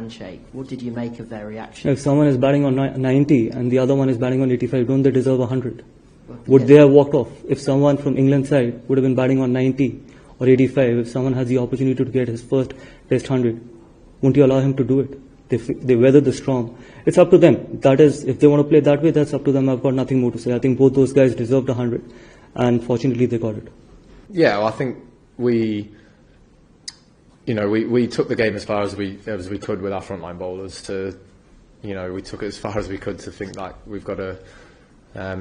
Handshake. What did you make of their reaction? If someone is batting on 90 and the other one is batting on 85, don't they deserve 100? Would they have walked off if someone from England's side would have been batting on 90 or 85? If someone has the opportunity to get his first Test 100, won't you allow him to do it? They weather the storm. It's up to them. That is, if they want to play that way, that's up to them. I've got nothing more to say. I think both those guys deserved 100, and fortunately they got it. Yeah, well, I think we took the game as far as we could with our frontline bowlers. We took it as far as we could to think like we've got a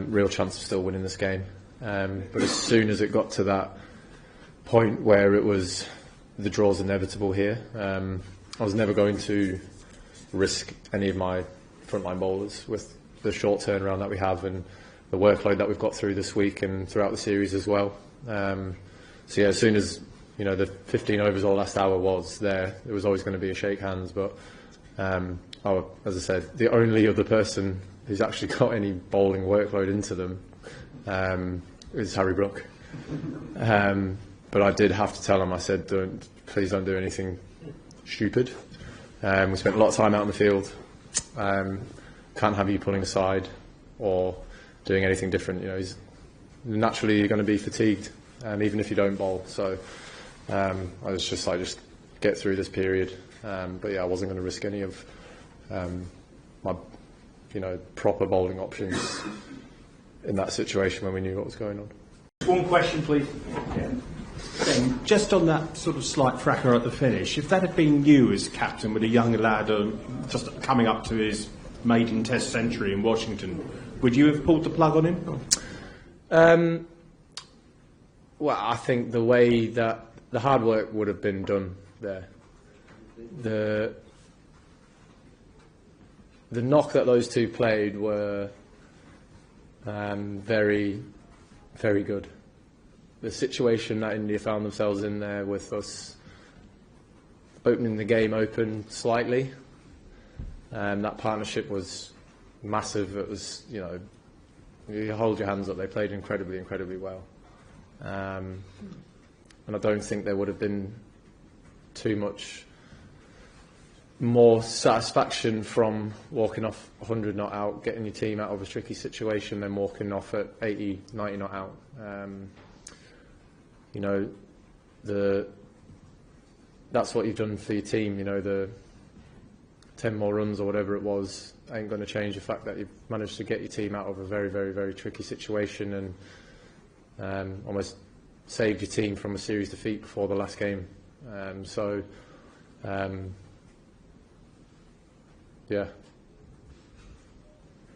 real chance of still winning this game. But as soon as it got to that point where it was the draw's inevitable here, I was never going to risk any of my frontline bowlers with the short turnaround that we have and the workload that we've got through this week and throughout the series as well. So yeah, as soon as the 15 overs or last hour was there was always going to be a shake hands. But as I said, the only other person who's actually got any bowling workload into them is Harry Brook. But I did have to tell him. I said, please don't do anything stupid. We spent a lot of time out in the field. Can't have you pulling aside or doing anything different. He's naturally going to be fatigued, even if you don't bowl. So I was just like, just get through this period. But yeah, I wasn't going to risk any of my proper bowling options in that situation when we knew what was going on. One question, please. Just on that sort of slight fracas at the finish, if that had been you as captain with a young lad just coming up to his maiden Test century in Washington, would you have pulled the plug on him? Well, I think the way that the hard work would have been done there. The knock that those two played were very, very good. The situation that India found themselves in there with us opening the game open slightly, that partnership was massive. It was, you hold your hands up. They played incredibly, incredibly well. And I don't think there would have been too much more satisfaction from walking off 100 not out, getting your team out of a tricky situation, than walking off at 80, 90 not out. That's what you've done for your team. The 10 more runs or whatever it was ain't going to change the fact that you've managed to get your team out of a very, very, very tricky situation and almost saved your team from a series defeat before the last game. Yeah,